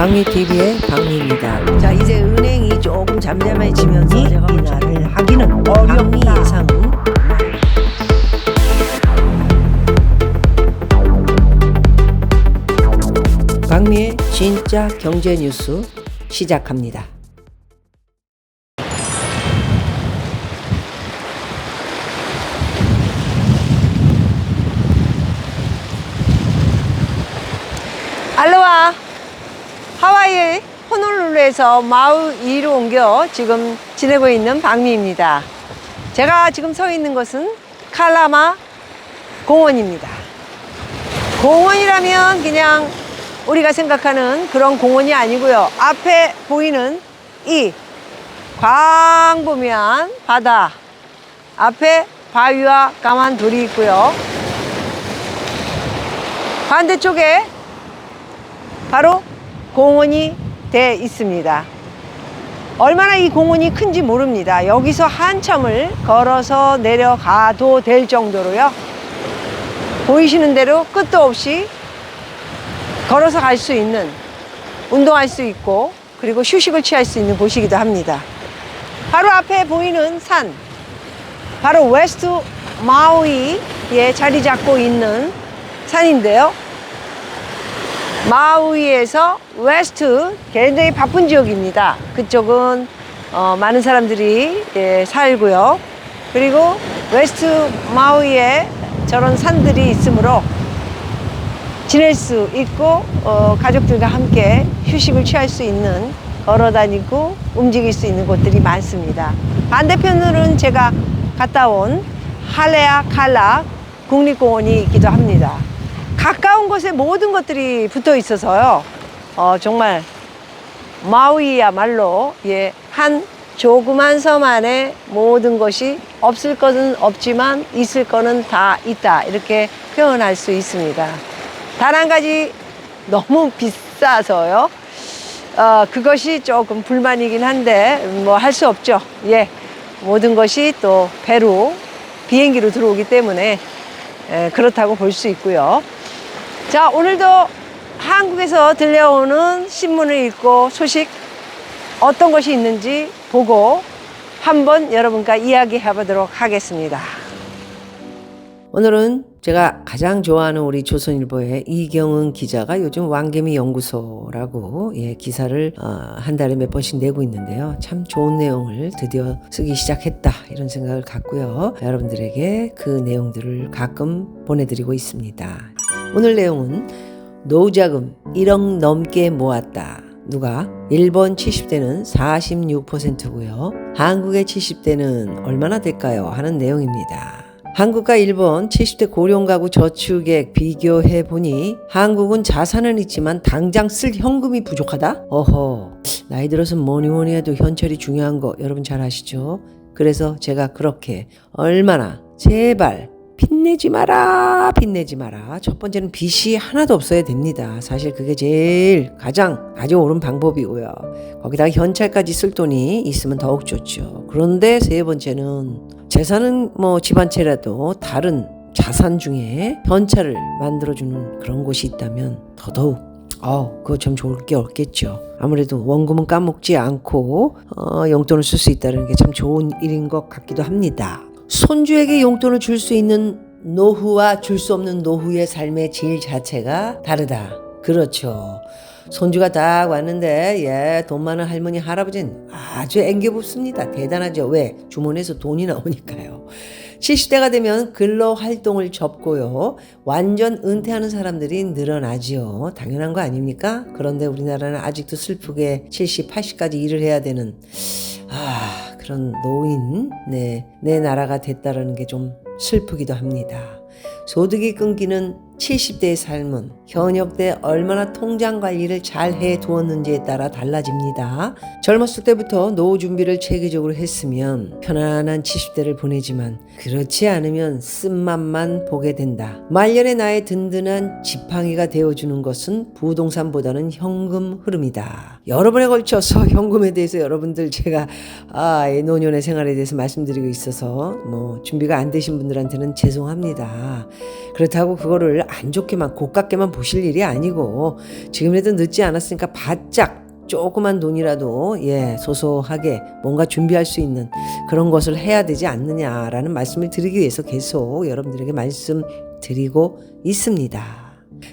박미TV의 박미입니다. 자, 이제 은행이 조금 잠잠해지면서 이날을 하기는 어렵다. 예상은 박미의 진짜 경제 뉴스 시작합니다. 알로하. 하와이의 호놀룰루에서 마우이로 옮겨 지금 지내고 있는 박미입니다. 제가 지금 서 있는 곳은 칼라마 공원입니다. 공원이라면 그냥 우리가 생각하는 그런 공원이 아니고요. 앞에 보이는 이 광범위한 바다, 앞에 바위와 까만 돌이 있고요. 반대쪽에 바로 공원이 돼 있습니다. 얼마나 이 공원이 큰지 모릅니다. 여기서 한참을 걸어서 내려가도 될 정도로요. 보이시는 대로 끝도 없이 걸어서 갈 수 있는, 운동할 수 있고, 그리고 휴식을 취할 수 있는 곳이기도 합니다. 바로 앞에 보이는 산, 바로 웨스트 마우이에 자리 잡고 있는 산인데요. 마우이에서 웨스트, 굉장히 바쁜 지역입니다. 그쪽은 많은 사람들이 살고요. 그리고 웨스트 마우이에 저런 산들이 있으므로 지낼 수 있고 가족들과 함께 휴식을 취할 수 있는, 걸어다니고 움직일 수 있는 곳들이 많습니다. 반대편으로는 제가 갔다 온 할레아 칼라 국립공원이 있기도 합니다. 가까운 곳에 모든 것들이 붙어 있어서요. 정말 마우이야말로 한 조그만 섬 안에 모든 것이 없을 것은 없지만 있을 거는 다 있다, 이렇게 표현할 수 있습니다. 단 한 가지, 너무 비싸서요. 그것이 조금 불만이긴 한데 뭐 할 수 없죠. 모든 것이 또 배로, 비행기로 들어오기 때문에 그렇다고 볼 수 있고요. 자, 오늘도 한국에서 들려오는 신문을 읽고 소식 어떤 것이 있는지 보고 한번 여러분과 이야기해 보도록 하겠습니다. 오늘은 제가 가장 좋아하는 우리 조선일보의 이경은 기자가 요즘 왕개미 연구소라고 기사를 한 달에 몇 번씩 내고 있는데요. 참 좋은 내용을 드디어 쓰기 시작했다, 이런 생각을 갖고요. 여러분들에게 그 내용들을 가끔 보내드리고 있습니다. 오늘 내용은 노후자금 1억 넘게 모았다. 누가? 일본 70대는 46%고요. 한국의 70대는 얼마나 될까요? 하는 내용입니다. 한국과 일본 70대 고령 가구 저축액 비교해 보니 한국은 자산은 있지만 당장 쓸 현금이 부족하다? 어허, 나이 들어서 뭐니 해도 현찰이 중요한 거 여러분 잘 아시죠? 그래서 제가 그렇게 얼마나 제발 빚내지 마라. 첫 번째는 빚이 하나도 없어야 됩니다. 사실 그게 제일 가장 옳은 방법이고요. 거기다가 현찰까지 쓸 돈이 있으면 더욱 좋죠. 그런데 세 번째는 재산은 뭐 집 한 채라도 다른 자산 중에 현찰을 만들어주는 그런 곳이 있다면 더더욱 그거 참 좋을 게 없겠죠. 아무래도 원금은 까먹지 않고 용돈을 쓸 수 있다는 게 참 좋은 일인 것 같기도 합니다. 손주에게 용돈을 줄 수 있는 노후와 줄 수 없는 노후의 삶의 질 자체가 다르다. 그렇죠. 손주가 딱 왔는데 돈 많은 할머니 할아버지는 아주 앵겨붙습니다. 대단하죠. 왜? 주머니에서 돈이 나오니까요. 70대가 되면 근로활동을 접고요. 완전 은퇴하는 사람들이 늘어나지요. 당연한 거 아닙니까? 그런데 우리나라는 아직도 슬프게 70, 80까지 일을 해야 되는 그런 노인, 내 나라가 됐다라는 게 좀 슬프기도 합니다. 소득이 끊기는 70대의 삶은 현역 때 얼마나 통장 관리를 잘 해두었는지에 따라 달라집니다. 젊었을 때부터 노후 준비를 체계적으로 했으면 편안한 70대를 보내지만 그렇지 않으면 쓴맛만 보게 된다. 말년의 나의 든든한 지팡이가 되어주는 것은 부동산보다는 현금 흐름이다. 여러 번에 걸쳐서 현금에 대해서 여러분들 제가 노년의 생활에 대해서 말씀드리고 있어서 준비가 안 되신 분들한테는 죄송합니다. 그렇다고 그거를 돈을 안 좋게만 고깝게만 보실 일이 아니고 지금이라도 늦지 않았으니까 바짝 조그만 돈이라도 소소하게 뭔가 준비할 수 있는 그런 것을 해야 되지 않느냐라는 말씀을 드리기 위해서 계속 여러분들에게 말씀드리고 있습니다.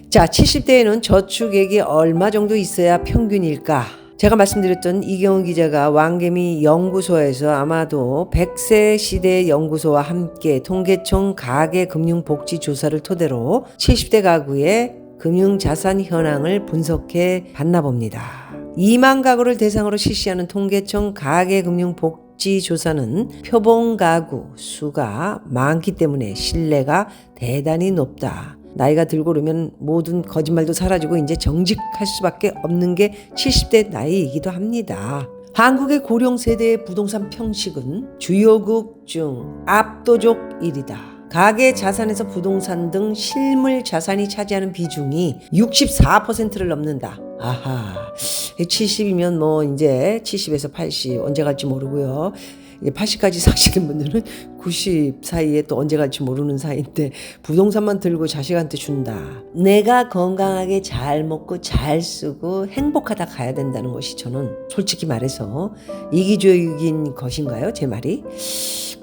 자, 70대에는 저축액이 얼마 정도 있어야 평균일까? 제가 말씀드렸던 이경은 기자가 왕개미 연구소에서 아마도 100세 시대 연구소와 함께 통계청 가계금융복지조사를 토대로 70대 가구의 금융자산 현황을 분석해 봤나 봅니다. 2만 가구를 대상으로 실시하는 통계청 가계금융복지조사는 표본 가구 수가 많기 때문에 신뢰가 대단히 높다. 나이가 들고 그러면 모든 거짓말도 사라지고 이제 정직할 수밖에 없는 게 70대 나이이기도 합니다. 한국의 고령 세대의 부동산 평식은 주요국 중 압도적 1위다. 가계 자산에서 부동산 등 실물 자산이 차지하는 비중이 64%를 넘는다. 아하, 70이면 뭐 이제 70에서 80 언제 갈지 모르고요. 80까지 사시는 분들은 90 사이에 또 언제 갈지 모르는 사이인데 부동산만 들고 자식한테 준다. 내가 건강하게 잘 먹고 잘 쓰고 행복하다 가야 된다는 것이 저는 솔직히 말해서 이기적인 것인가요? 제 말이?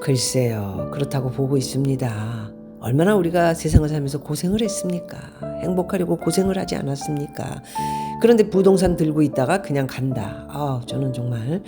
글쎄요. 그렇다고 보고 있습니다. 얼마나 우리가 세상을 살면서 고생을 했습니까? 행복하려고 고생을 하지 않았습니까? 그런데 부동산 들고 있다가 그냥 간다. 저는 정말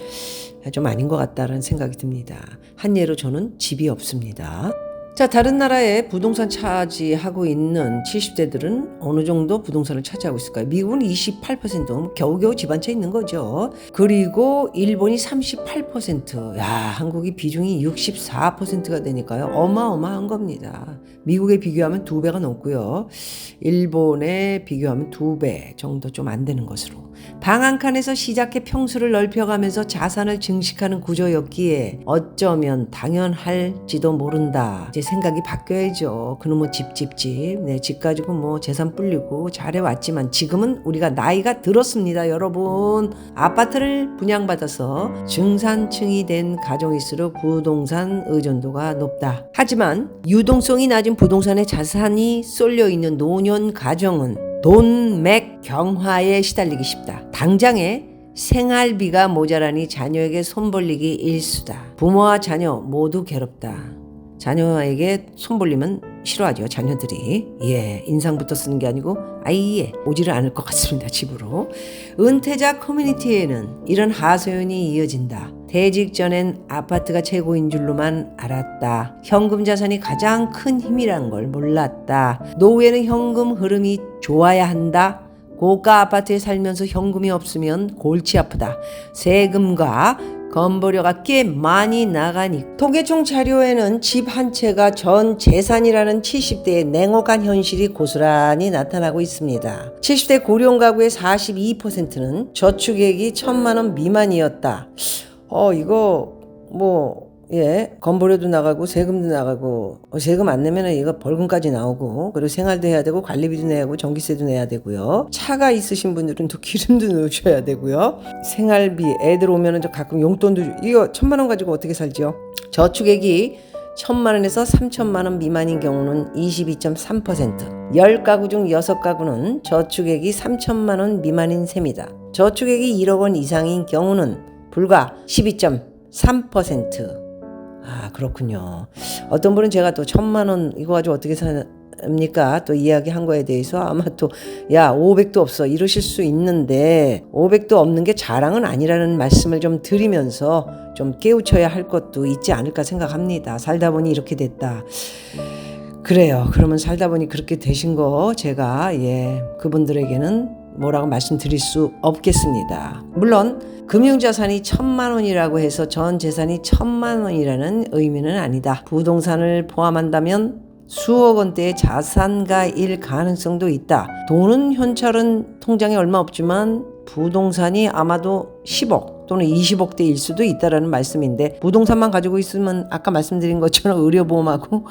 좀 아닌 것 같다라는 생각이 듭니다. 한 예로 저는 집이 없습니다. 자, 다른 나라에 부동산 차지하고 있는 70대들은 어느 정도 부동산을 차지하고 있을까요? 미국은 28%, 겨우겨우 집 한 채 있는 거죠. 그리고 일본이 38%, 한국이 비중이 64%가 되니까요. 어마어마한 겁니다. 미국에 비교하면 2배가 넘고요. 일본에 비교하면 2배 정도 좀 안 되는 것으로. 방 한 칸에서 시작해 평수를 넓혀가면서 자산을 증식하는 구조였기에 어쩌면 당연할지도 모른다. 이제 생각이 바뀌어야죠. 그놈의 집. 집 가지고 뭐 재산 불리고 잘해왔지만 지금은 우리가 나이가 들었습니다. 여러분. 아파트를 분양받아서 중산층이 된 가정일수록 부동산 의존도가 높다. 하지만 유동성이 낮은 부동산에 자산이 쏠려있는 노년 가정은 돈맥 경화에 시달리기 쉽다. 당장에 생활비가 모자라니 자녀에게 손 벌리기 일수다. 부모와 자녀 모두 괴롭다. 자녀에게 손 벌리면 싫어하죠. 자녀들이. 인상부터 쓰는 게 아니고 아예 오지를 않을 것 같습니다. 집으로. 은퇴자 커뮤니티에는 이런 하소연이 이어진다. 퇴직 전엔 아파트가 최고인 줄로만 알았다. 현금 자산이 가장 큰 힘이란 걸 몰랐다. 노후에는 현금 흐름이 좋아야 한다. 고가 아파트에 살면서 현금이 없으면 골치 아프다. 세금과 건보료가 꽤 많이 나가니 통계청 자료에는 집 한 채가 전 재산이라는 70대의 냉혹한 현실이 고스란히 나타나고 있습니다. 70대 고령 가구의 42%는 저축액이 1,000만 원 미만이었다. 이거 건보료도 나가고 세금도 나가고 세금 안 내면 이거 벌금까지 나오고 그리고 생활도 해야 되고 관리비도 내야 하고 전기세도 내야 되고요. 차가 있으신 분들은 또 기름도 넣으셔야 되고요. 생활비 애들 오면은 가끔 용돈도 이거 1,000만 원 가지고 어떻게 살지요? 저축액이 1,000만 원에서 3,000만 원 미만인 경우는 22.3%, 10가구 중 6가구는 저축액이 3,000만 원 미만인 셈이다. 저축액이 1억 원 이상인 경우는 불과 12.3%. 그렇군요. 어떤 분은 제가 또 1,000만 원 이거 가지고 어떻게 삽니까? 또 이야기한 거에 대해서 아마 또 500도 없어 이러실 수 있는데 500도 없는 게 자랑은 아니라는 말씀을 좀 드리면서 좀 깨우쳐야 할 것도 있지 않을까 생각합니다. 살다 보니 이렇게 됐다. 그래요. 그러면 살다 보니 그렇게 되신 거 제가 그분들에게는 뭐라고 말씀드릴 수 없겠습니다. 물론 금융자산이 1,000만 원이라고 해서 전 재산이 1,000만 원이라는 의미는 아니다. 부동산을 포함한다면 수억 원대의 자산가일 가능성도 있다. 돈은 현찰은 통장에 얼마 없지만 부동산이 아마도 10억 또는 20억대일 수도 있다라는 말씀인데, 부동산만 가지고 있으면 아까 말씀드린 것처럼 의료보험하고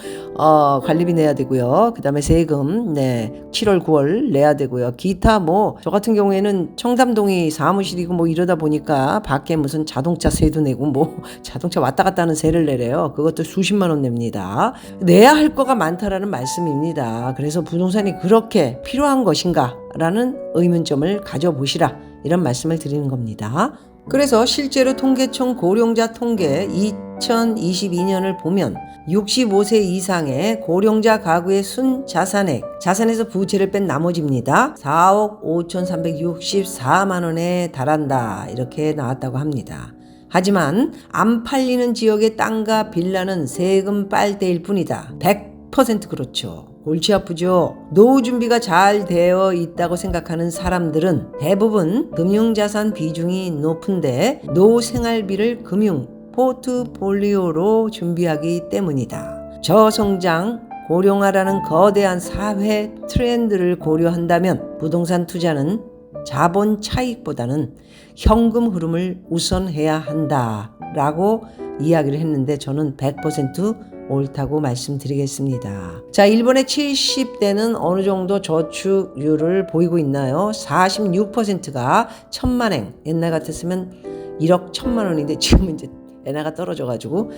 관리비 내야 되고요. 그 다음에 세금 7월 9월 내야 되고요. 기타 뭐 저 같은 경우에는 청담동이 사무실이고 뭐 이러다 보니까 밖에 무슨 자동차 세도 내고 뭐 자동차 왔다 갔다 하는 세를 내래요. 그것도 수십만 원 냅니다. 내야 할 거가 많다라는 말씀입니다. 그래서 부동산이 그렇게 필요한 것인가 라는 의문점을 가져보시라, 이런 말씀을 드리는 겁니다. 그래서 실제로 통계청 고령자 통계 2022년을 보면 65세 이상의 고령자 가구의 순자산액, 자산에서 부채를 뺀 나머지입니다. 4억 5,364만 원에 달한다, 이렇게 나왔다고 합니다. 하지만 안 팔리는 지역의 땅과 빌라는 세금 빨대일 뿐이다. 100% 그렇죠. 골치 아프죠. 노후 준비가 잘 되어 있다고 생각하는 사람들은 대부분 금융자산 비중이 높은데 노후 생활비를 금융 포트폴리오로 준비하기 때문이다. 저성장 고령화라는 거대한 사회 트렌드를 고려한다면 부동산 투자는 자본 차익보다는 현금 흐름을 우선해야 한다라고 이야기를 했는데, 저는 100% 옳다고 말씀드리겠습니다. 자, 일본의 70대는 어느 정도 저축률을 보이고 있나요? 46%가 1,000만엔, 옛날 같았으면 1억 1,000만 원인데 지금은 이제 엔화가 떨어져가지고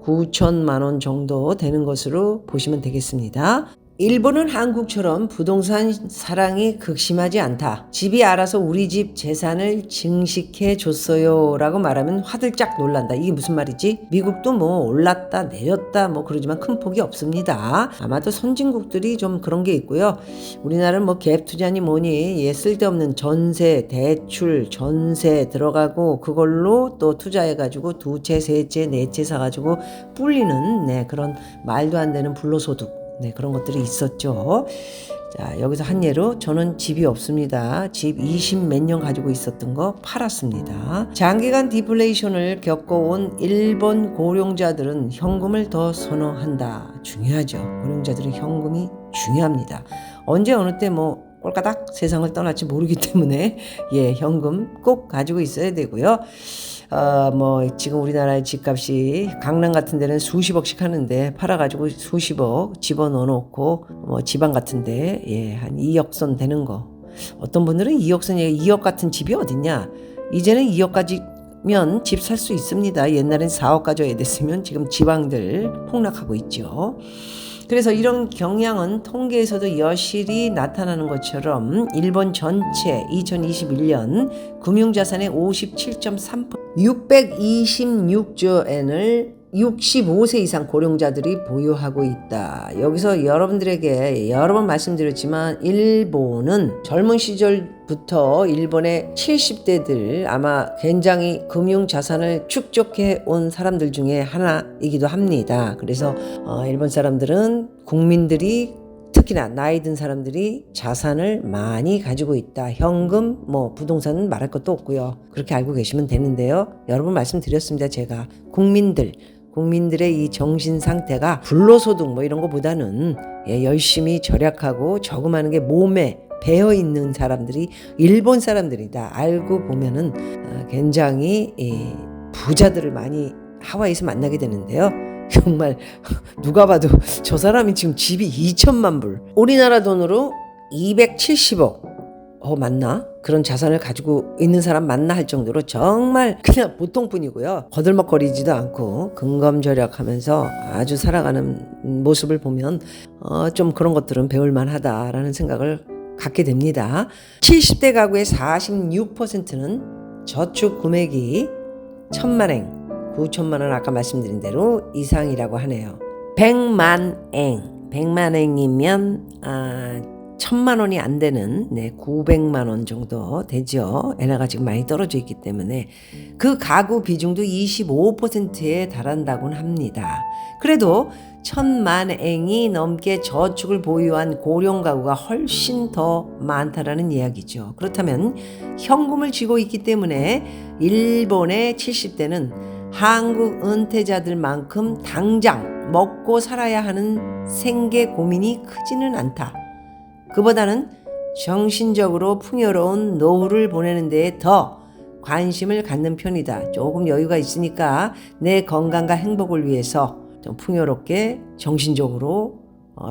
9천만 원 정도 되는 것으로 보시면 되겠습니다. 일본은 한국처럼 부동산 사랑이 극심하지 않다. 집이 알아서 우리 집 재산을 증식해 줬어요 라고 말하면 화들짝 놀란다. 이게 무슨 말이지? 미국도 뭐 올랐다 내렸다 뭐 그러지만 큰 폭이 없습니다. 아마도 선진국들이 좀 그런 게 있고요. 우리나라는 뭐 갭 투자니 뭐니 쓸데없는 전세, 대출, 전세 들어가고 그걸로 또 투자해가지고 두 채, 세 채, 네 채 사가지고 불리는 그런 말도 안 되는 불로소득, 그런 것들이 있었죠. 자, 여기서 한 예로 저는 집이 없습니다. 집 20 몇 년 가지고 있었던 거 팔았습니다. 장기간 디플레이션을 겪어온 일본 고령자들은 현금을 더 선호한다. 중요하죠. 고령자들은 현금이 중요합니다. 언제 어느 때 뭐 꼴까닥 세상을 떠날지 모르기 때문에 현금 꼭 가지고 있어야 되고요. 뭐 지금 우리나라의 집값이 강남 같은 데는 수십억씩 하는데 팔아가지고 수십억 집어넣어 놓고 뭐 지방 같은데 한 2억 선 되는 거, 어떤 분들은 2억 선이 2억 같은 집이 어딨냐, 이제는 2억까지면 집 살 수 있습니다. 옛날엔 4억 가져야 됐으면 지금 지방들 폭락하고 있죠. 그래서 이런 경향은 통계에서도 여실히 나타나는 것처럼 일본 전체 2021년 금융자산의 57.3% 626조 엔을 65세 이상 고령자들이 보유하고 있다. 여기서 여러분들에게 여러 번 말씀드렸지만 일본은 젊은 시절부터 일본의 70대들 아마 굉장히 금융자산을 축적해 온 사람들 중에 하나이기도 합니다. 그래서 일본 사람들은 국민들이 특히나 나이 든 사람들이 자산을 많이 가지고 있다. 현금, 뭐 부동산은 말할 것도 없고요. 그렇게 알고 계시면 되는데요. 여러 번 말씀드렸습니다. 제가 국민들의 이 정신 상태가 불로소득 뭐 이런 거보다는 열심히 절약하고 저금하는 게 몸에 배어 있는 사람들이 일본 사람들이다. 알고 보면은 굉장히 부자들을 많이 하와이에서 만나게 되는데요. 정말 누가 봐도 저 사람이 지금 집이 2천만 불, 우리나라 돈으로 270억 맞나? 그런 자산을 가지고 있는 사람 맞나 할 정도로 정말 그냥 보통뿐이고요. 거들먹거리지도 않고 근검절약하면서 아주 살아가는 모습을 보면 좀 그런 것들은 배울만하다라는 생각을 갖게 됩니다. 70대 가구의 46%는 저축 금액이 1,000만엔 9천만 원 아까 말씀드린 대로 이상이라고 하네요. 100만엔이면 1,000만 원이 안 되는 900만 원 정도 되죠. 엔화가 지금 많이 떨어져 있기 때문에 그 가구 비중도 25%에 달한다고는 합니다. 그래도 1,000만엔이 넘게 저축을 보유한 고령 가구가 훨씬 더 많다라는 이야기죠. 그렇다면 현금을 쥐고 있기 때문에 일본의 70대는 한국 은퇴자들만큼 당장 먹고 살아야 하는 생계 고민이 크지는 않다. 그보다는 정신적으로 풍요로운 노후를 보내는 데에 더 관심을 갖는 편이다. 조금 여유가 있으니까 내 건강과 행복을 위해서 좀 풍요롭게 정신적으로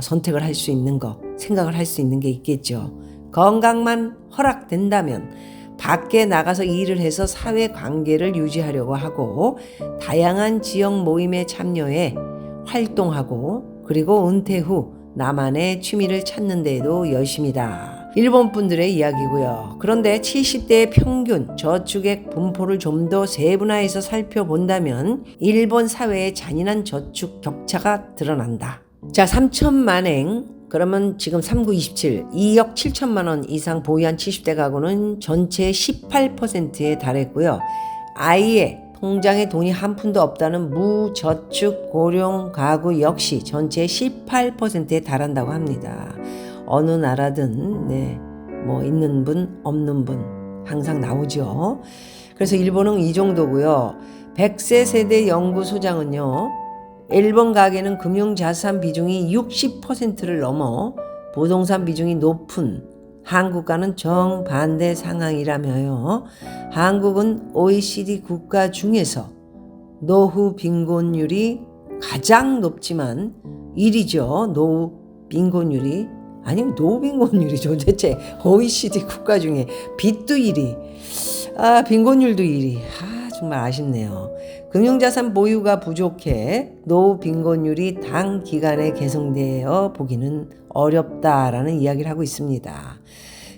선택을 할 수 있는 거, 생각을 할 수 있는 게 있겠죠. 건강만 허락된다면 밖에 나가서 일을 해서 사회관계를 유지하려고 하고 다양한 지역 모임에 참여해 활동하고 그리고 은퇴 후 나만의 취미를 찾는 데에도 열심이다. 일본 분들의 이야기고요. 그런데 70대의 평균 저축액 분포를 좀 더 세분화해서 살펴본다면 일본 사회의 잔인한 저축 격차가 드러난다. 자, 3천만엔 그러면 지금 3927 2억 7천만 원 이상 보유한 70대 가구는 전체의 18%에 달했고요. 아예 통장에 돈이 한 푼도 없다는 무저축 고령 가구 역시 전체의 18%에 달한다고 합니다. 어느 나라든 뭐 있는 분 없는 분 항상 나오죠. 그래서 일본은 이 정도고요. 100세 세대 연구소장은요. 일본 가계는 금융자산 비중이 60%를 넘어 부동산 비중이 높은 한국과는 정반대 상황이라며요. 한국은 OECD 국가 중에서 노후 빈곤율이 가장 높지만 1위죠. 노후 빈곤율이. 아니면 노후 빈곤율이죠. 대체 OECD 국가 중에 빚도 1위. 빈곤율도 1위. 정말 아쉽네요. 금융자산 보유가 부족해 노후 빈곤율이 단기간에 개선되어 보기는 어렵다라는 이야기를 하고 있습니다.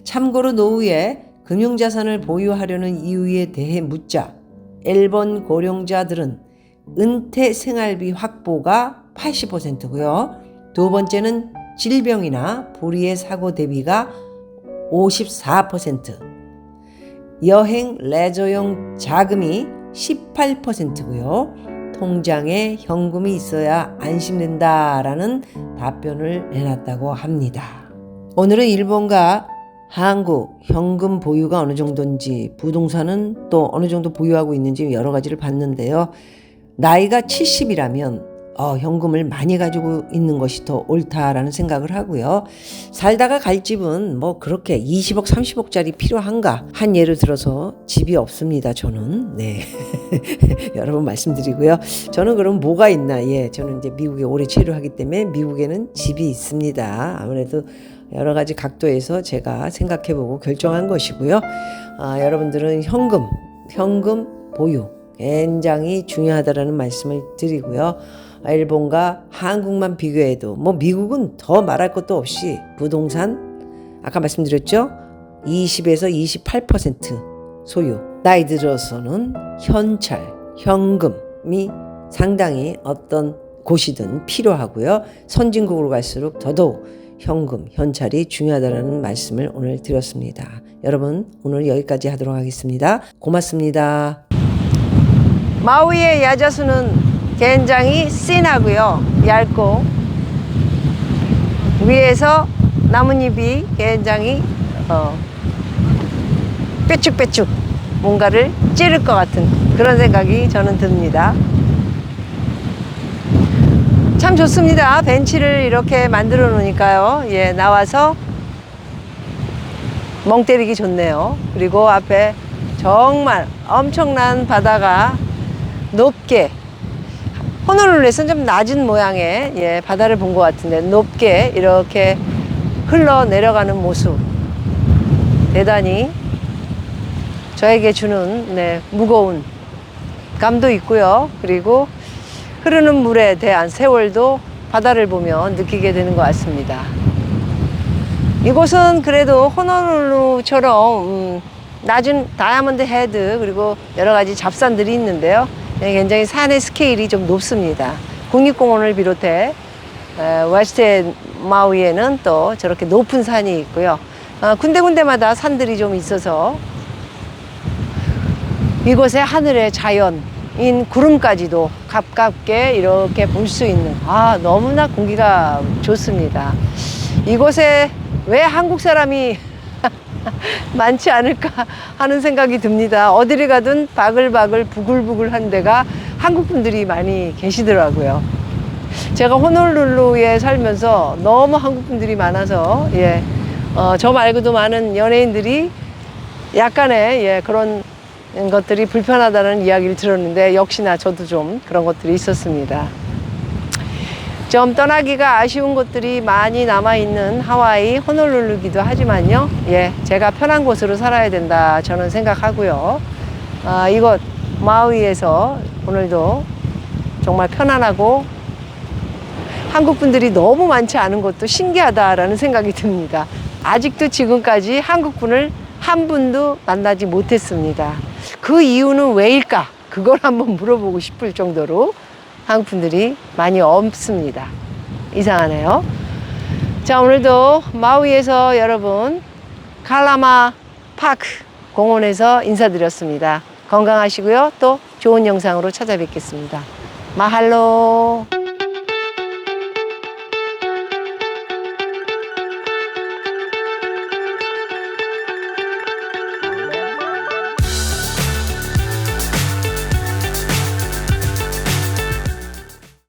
참고로 노후에 금융자산을 보유하려는 이유에 대해 묻자 일본 고령자들은 은퇴 생활비 확보가 80%고요. 두 번째는 질병이나 불의의 사고 대비가 54%, 여행 레저용 자금이 18%고요. 통장에 현금이 있어야 안심된다라는 답변을 내놨다고 합니다. 오늘은 일본과 한국 현금 보유가 어느 정도인지, 부동산은 또 어느 정도 보유하고 있는지 여러 가지를 봤는데요. 나이가 70이라면 현금을 많이 가지고 있는 것이 더 옳다라는 생각을 하고요. 살다가 갈 집은 뭐 그렇게 20억, 30억짜리 필요한가? 한 예를 들어서 집이 없습니다. 저는. 여러 번 말씀드리고요. 저는 그럼 뭐가 있나? 저는 이제 미국에 오래 체류하기 때문에 미국에는 집이 있습니다. 아무래도 여러 가지 각도에서 제가 생각해보고 결정한 것이고요. 여러분들은 현금 보유 굉장히 중요하다라는 말씀을 드리고요. 일본과 한국만 비교해도 미국은 더 말할 것도 없이 부동산 아까 말씀드렸죠? 20에서 28% 소유. 나이 들어서는 현금이 상당히 어떤 곳이든 필요하고요. 선진국으로 갈수록 더더욱 현찰이 중요하다는 말씀을 오늘 드렸습니다. 여러분 오늘 여기까지 하도록 하겠습니다. 고맙습니다. 마우이의 야자수는 굉장히 진하고요. 얇고 위에서 나뭇잎이 굉장히 뾰족뾰족 뭔가를 찌를 것 같은 그런 생각이 저는 듭니다. 참 좋습니다. 벤치를 이렇게 만들어 놓으니까요. 나와서 멍 때리기 좋네요. 그리고 앞에 정말 엄청난 바다가 높게, 호놀룰루에서는 좀 낮은 모양의 바다를 본 것 같은데 높게 이렇게 흘러내려가는 모습, 대단히 저에게 주는 무거운 감도 있고요. 그리고 흐르는 물에 대한 세월도 바다를 보면 느끼게 되는 것 같습니다. 이곳은 그래도 호놀룰루처럼 낮은 다이아몬드 헤드 그리고 여러 가지 잡산들이 있는데요. 굉장히 산의 스케일이 좀 높습니다. 국립공원을 비롯해 웨스트 마우이에는 또 저렇게 높은 산이 있고요. 군데군데마다 산들이 좀 있어서 이곳의 하늘의 자연인 구름까지도 가깝게 이렇게 볼 수 있는 너무나 공기가 좋습니다. 이곳에 왜 한국 사람이 많지 않을까 하는 생각이 듭니다. 어디를 가든 바글바글 부글부글한 데가 한국 분들이 많이 계시더라고요. 제가 호놀룰루에 살면서 너무 한국 분들이 많아서 저 말고도 많은 연예인들이 약간의 그런 것들이 불편하다는 이야기를 들었는데 역시나 저도 좀 그런 것들이 있었습니다. 좀 떠나기가 아쉬운 곳들이 많이 남아있는 하와이 호놀룰루기도 하지만요. 예, 제가 편한 곳으로 살아야 된다 저는 생각하고요. 이곳 마우이에서 오늘도 정말 편안하고 한국 분들이 너무 많지 않은 것도 신기하다라는 생각이 듭니다. 아직도 지금까지 한국 분을 한 분도 만나지 못했습니다. 그 이유는 왜일까? 그걸 한번 물어보고 싶을 정도로 한국 분들이 많이 없습니다. 이상하네요. 자, 오늘도 마우이에서 여러분 칼라마 파크 공원에서 인사드렸습니다. 건강하시고요. 또 좋은 영상으로 찾아뵙겠습니다. 마할로.